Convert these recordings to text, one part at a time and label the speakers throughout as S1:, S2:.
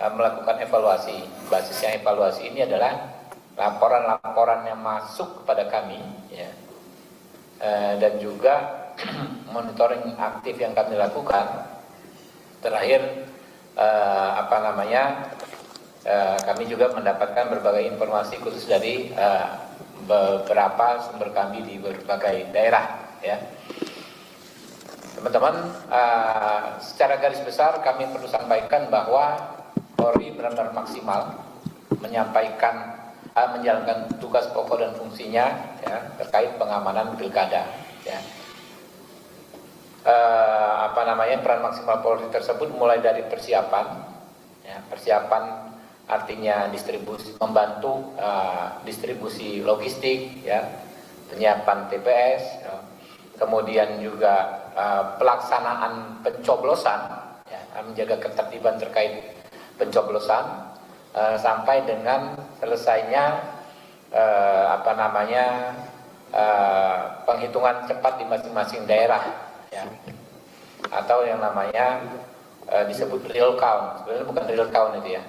S1: melakukan evaluasi. Basisnya evaluasi ini adalah laporan-laporan yang masuk kepada kami, ya, dan juga monitoring aktif yang kami lakukan. Terakhir, kami juga mendapatkan berbagai informasi khusus dari beberapa sumber kami di berbagai daerah, ya. Teman-teman, secara garis besar kami perlu sampaikan bahwa Polri benar-benar maksimal menjalankan tugas pokok dan fungsinya, ya, terkait pengamanan pilkada, ya. Peran maksimal Polri tersebut mulai dari persiapan, ya, persiapan artinya membantu distribusi logistik, ya, penyiapan TPS, ya, kemudian juga pelaksanaan pencoblosan, ya, menjaga ketertiban terkait pencoblosan, sampai dengan selesainya penghitungan cepat di masing-masing daerah, ya, atau yang namanya disebut real count. Sebenarnya bukan real count itu, ya,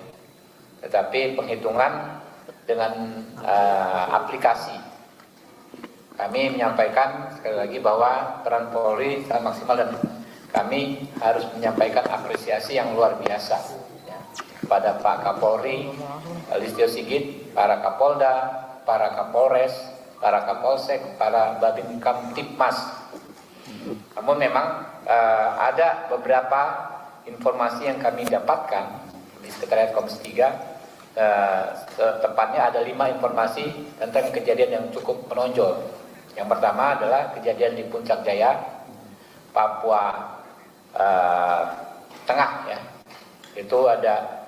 S1: tetapi penghitungan dengan aplikasi. Kami menyampaikan sekali lagi bahwa peran Polri sangat maksimal dan kami harus menyampaikan apresiasi yang luar biasa, ya, kepada Pak Kapolri Listio Sigit, para Kapolda, para Kapolres, para Kapolsek, para Babin Kamtipmas. Namun memang ada beberapa informasi yang kami dapatkan di Sekretariat Komisi 3, tepatnya ada 5 informasi tentang kejadian yang cukup menonjol. Yang pertama adalah kejadian di Puncak Jaya, Papua Tengah, ya. Itu ada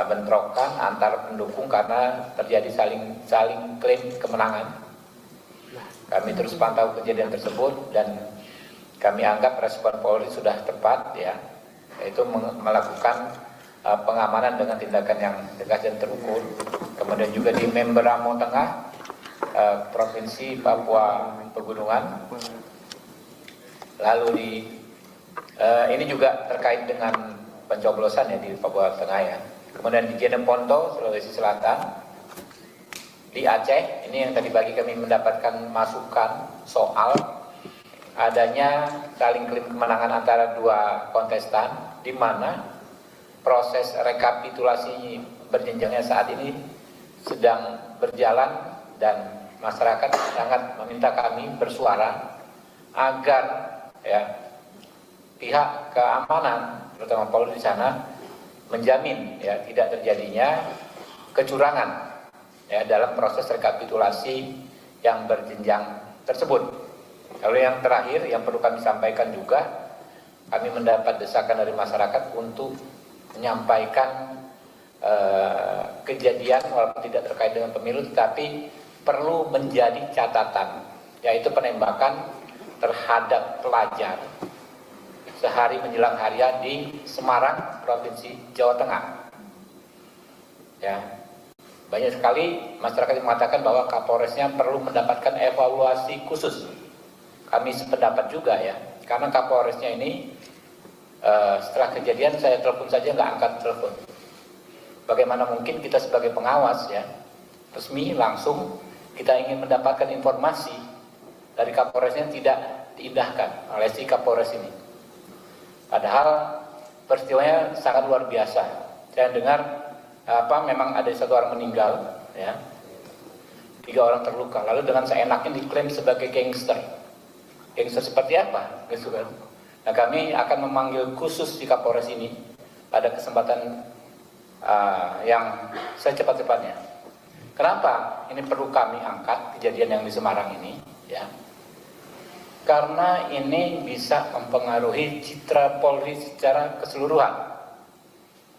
S1: bentrokan antar pendukung karena terjadi saling klaim kemenangan. Kami terus pantau kejadian tersebut dan kami anggap respon Polri sudah tepat, ya, yaitu melakukan pengamanan dengan tindakan yang tegas dan terukur. Kemudian juga di Memberamo Tengah, Provinsi Papua Pegunungan. Lalu ini juga terkait dengan pencoblosan, ya, di Papua Tengah, ya. Kemudian di Jeneponto, Sulawesi Selatan. Di Aceh, ini yang tadi pagi kami mendapatkan masukan soal adanya saling klaim kemenangan antara 2 kontestan, di mana proses rekapitulasi berjenjangnya saat ini sedang berjalan dan masyarakat sangat meminta kami bersuara agar, ya, pihak keamanan terutama Polri di sana menjamin, ya, tidak terjadinya kecurangan, ya, dalam proses rekapitulasi yang berjenjang tersebut. Lalu yang terakhir yang perlu kami sampaikan juga, kami mendapat desakan dari masyarakat untuk menyampaikan kejadian walaupun tidak terkait dengan pemilu, tetapi perlu menjadi catatan, yaitu penembakan terhadap pelajar sehari menjelang hari di Semarang, Provinsi Jawa Tengah, ya. Banyak sekali masyarakat yang mengatakan bahwa Kapolresnya perlu mendapatkan evaluasi khusus. Kami sependapat juga, ya, karena Kapolresnya ini setelah kejadian saya telepon saja nggak angkat telepon. Bagaimana mungkin kita sebagai pengawas, ya, resmi langsung kita ingin mendapatkan informasi dari Kapolresnya tidak diindahkan oleh si Kapolres ini. Padahal peristiwanya sangat luar biasa. Saya dengar memang ada 1 orang meninggal, ya, 3 orang terluka. Lalu dengan seenaknya diklaim sebagai gangster. Gangster seperti apa? Nah, kami akan memanggil khusus si Kapolres ini pada kesempatan yang secepat-cepatnya. Kenapa ini perlu kami angkat kejadian yang di Semarang ini, ya? Karena ini bisa mempengaruhi citra Polri secara keseluruhan.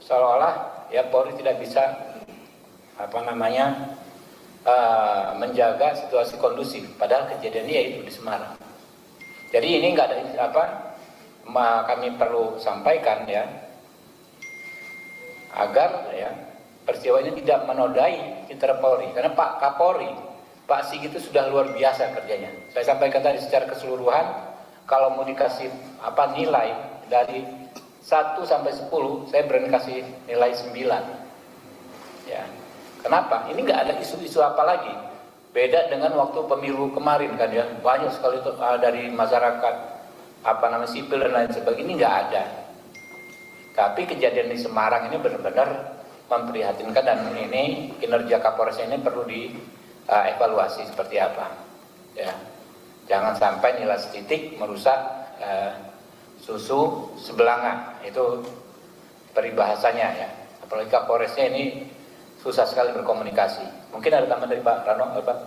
S1: Seolah-olah, ya, Polri tidak bisa menjaga situasi kondusif, padahal kejadiannya yaitu di Semarang. Jadi ini nggak ada kami perlu sampaikan, ya, agar, ya, peristiwa ini tidak menodai citra Polri, karena Pak Kapolri, Pak Sigit itu sudah luar biasa kerjanya. Saya sampaikan tadi secara keseluruhan, kalau mau dikasih nilai dari 1 sampai 10 saya berani kasih nilai 9. Ya. Kenapa? Ini nggak ada isu-isu apa lagi. Beda dengan waktu pemilu kemarin kan ya, banyak sekali dari masyarakat sipil dan lain sebagainya, ini nggak ada. Tapi kejadian di Semarang ini benar-benar memprihatinkan, dan ini kinerja Kapolres ini perlu dievaluasi seperti apa. Ya, jangan sampai nilai setitik merusak susu sebelanga, itu peribahasanya ya. Apalagi Kapolresnya ini susah sekali berkomunikasi. Mungkin ada tambahan dari Pak Rano, Pak?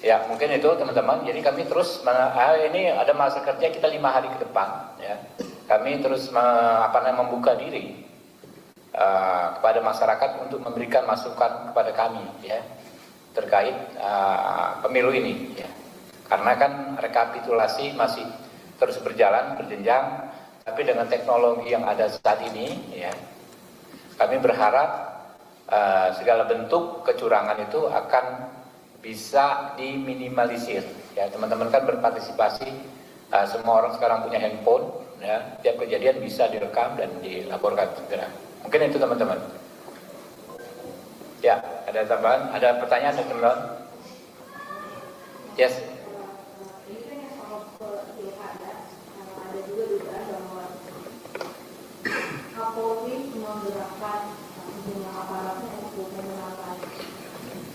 S1: Ya, mungkin itu teman-teman. Jadi kami terus ini ada masa kerja kita 5 hari ke depan. Ya, kami terus membuka diri kepada masyarakat untuk memberikan masukan kepada kami, ya, terkait pemilu ini. Ya. Karena kan rekapitulasi masih terus berjalan berjenjang, tapi dengan teknologi yang ada saat ini, ya, kami berharap segala bentuk kecurangan itu akan bisa diminimalisir. Ya, teman-teman kan berpartisipasi, semua orang sekarang punya handphone, ya, tiap kejadian bisa direkam dan dilaporkan segera. Mungkin itu teman-teman. Ya, ada tambahan, ada pertanyaan dari teman-teman? Yes.
S2: Kapolri menggerakkan sejumlah aparatnya untuk memenangkan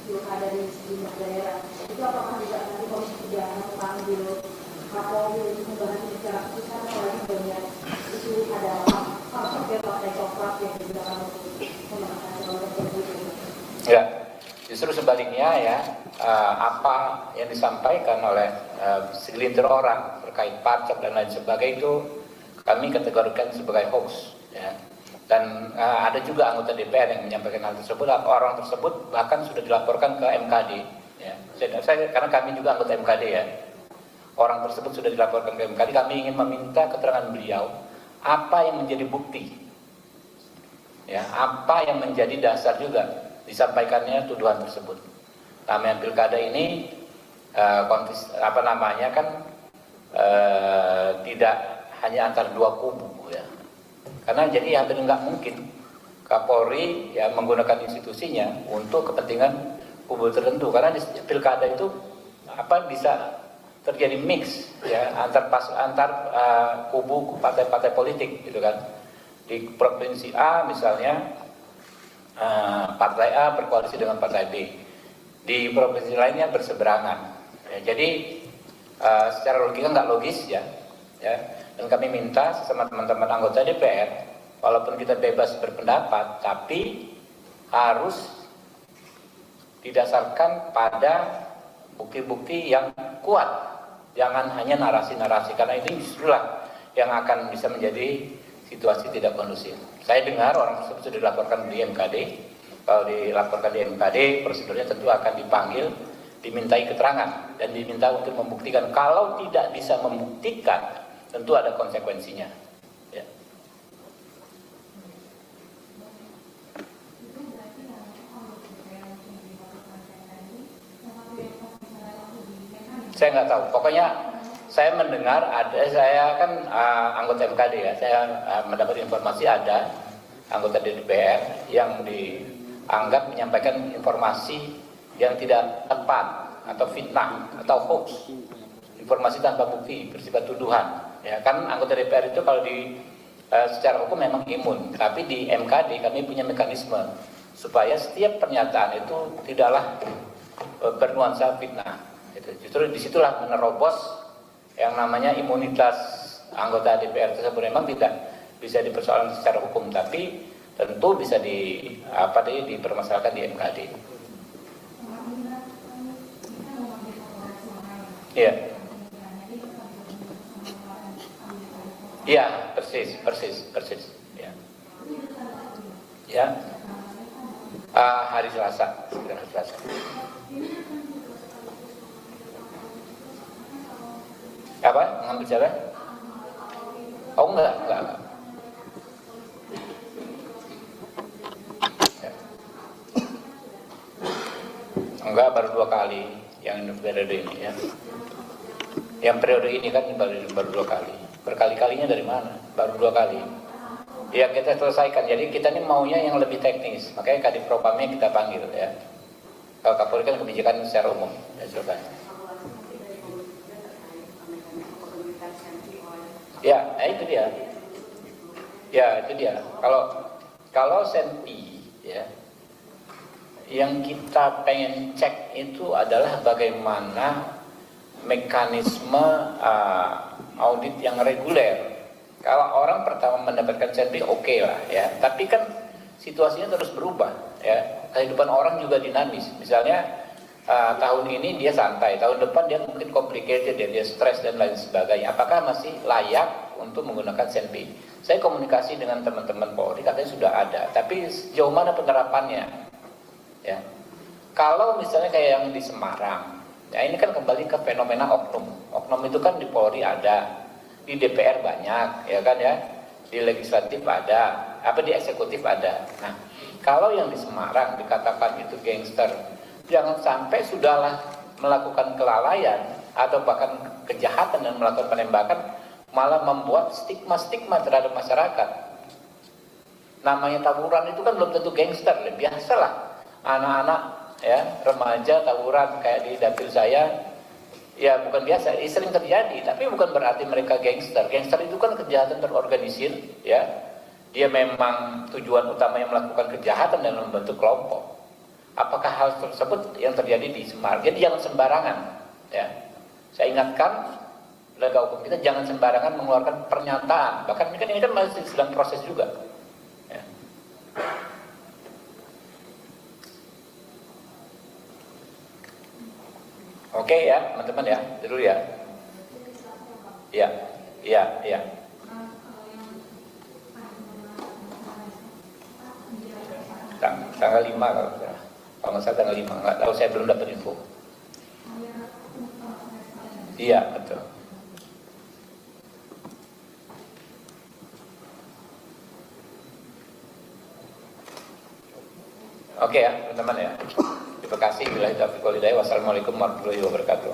S2: pilkada di sejumlah daerah. Itu apakah tidak nanti Komisi 3 memanggil Kapolri untuk membahas secara khusus, apalagi banyak isu ada partai coklat yang digunakan untuk memenangkan calon tertentu?
S1: Ya, justru sebaliknya ya, apa yang disampaikan oleh segelintir orang terkait pajak dan lain sebagainya itu kami kategorikan sebagai hoax. Ya. Dan ada juga anggota DPR yang menyampaikan hal tersebut. Orang tersebut bahkan sudah dilaporkan ke MKD. Ya. Karena kami juga anggota MKD ya. Orang tersebut sudah dilaporkan ke MKD. Kami ingin meminta keterangan beliau apa yang menjadi bukti, ya, apa yang menjadi dasar juga disampaikannya tuduhan tersebut. Namanya pilkada ini tidak hanya antara dua kubu ya. Karena jadi hampir nggak mungkin Kapolri ya menggunakan institusinya untuk kepentingan kubu tertentu, karena di pilkada itu bisa terjadi mix ya antar kubu partai-partai politik gitu kan. Di provinsi A misalnya partai A berkoalisi dengan partai B, di provinsi lainnya berseberangan ya, jadi secara logika nggak logis ya. Dan kami minta sama teman-teman anggota DPR, walaupun kita bebas berpendapat, tapi harus didasarkan pada bukti-bukti yang kuat, jangan hanya narasi-narasi, karena ini justrulah yang akan bisa menjadi situasi tidak kondusif. Saya dengar orang tersebut sudah dilaporkan di MKD. Kalau dilaporkan di MKD, prosedurnya tentu akan dipanggil, dimintai keterangan, dan diminta untuk membuktikan. Kalau tidak bisa membuktikan, tentu ada konsekuensinya. Ya. Saya nggak tahu. Pokoknya saya mendengar saya kan anggota MKD ya. Saya mendapat informasi ada anggota DPR yang dianggap menyampaikan informasi yang tidak tepat atau fitnah atau hoax, informasi tanpa bukti bersifat tuduhan. Ya kan anggota DPR itu kalau secara hukum memang imun, tapi di MKD kami punya mekanisme supaya setiap pernyataan itu tidaklah bernuansa fitnah. Justru disitulah menerobos yang namanya imunitas anggota DPR tersebut. Memang tidak bisa dipersoalkan secara hukum, tapi tentu bisa dipermasalahkan di MKD. Iya. Iya, persis. Ya. Ya. Hari Selasa. Apa? Mengambil siapa? Oh enggak. Ya. Enggak, baru 2 kali yang periode ini ya. Yang periode ini kan baru 2 kali. Berkali-kalinya dari mana? Baru 2 kali. Ya kita selesaikan. Jadi kita ini maunya yang lebih teknis. Makanya Kadif Propamnya kita panggil ya. Kalau Kapolri kan kebijakan secara umum. Ya silakan. Ya, itu dia. Ya, itu dia. Kalau Senpi ya, yang kita pengen cek itu adalah bagaimana mekanisme audit yang reguler. Kalau orang pertama mendapatkan Senpi oke lah ya, tapi kan situasinya terus berubah ya. Kehidupan orang juga dinamis. Misalnya tahun ini dia santai, tahun depan dia mungkin complicated, dia stres dan lain sebagainya. Apakah masih layak untuk menggunakan Senpi? Saya komunikasi dengan teman-teman Polri, katanya sudah ada, tapi sejauh mana penerapannya? Ya, kalau misalnya kayak yang di Semarang, ya ini kan kembali ke fenomena oknum. Oknum itu kan di Polri ada, di DPR banyak, ya kan ya, di legislatif ada, di eksekutif ada. Nah, kalau yang di Semarang dikatakan itu gangster, jangan sampai sudahlah melakukan kelalaian atau bahkan kejahatan dan melakukan penembakan, malah membuat stigma-stigma terhadap masyarakat. Namanya tawuran itu kan belum tentu gangster, biasalah anak-anak ya, remaja tawuran kayak di dapil saya, ya bukan biasa, sering terjadi, tapi bukan berarti mereka gangster. Gangster itu kan kejahatan terorganisir ya. Dia memang tujuan utamanya melakukan kejahatan dan membentuk kelompok. Apakah hal tersebut yang terjadi di Semarang? Jadi jangan sembarangan ya. Saya ingatkan lembaga hukum kita jangan sembarangan mengeluarkan pernyataan. Bahkan ini kan masih sedang proses juga. Ya. Oke ya, teman-teman ya, dulu ya. Ya, ya, ya. Tanggal 5 kalau nggak salah tanggal 5, nggak tahu, saya belum dapat info. Iya, betul. Oke ya, teman-teman ya. Terima kasih. Wassalamualaikum warahmatullahi wabarakatuh.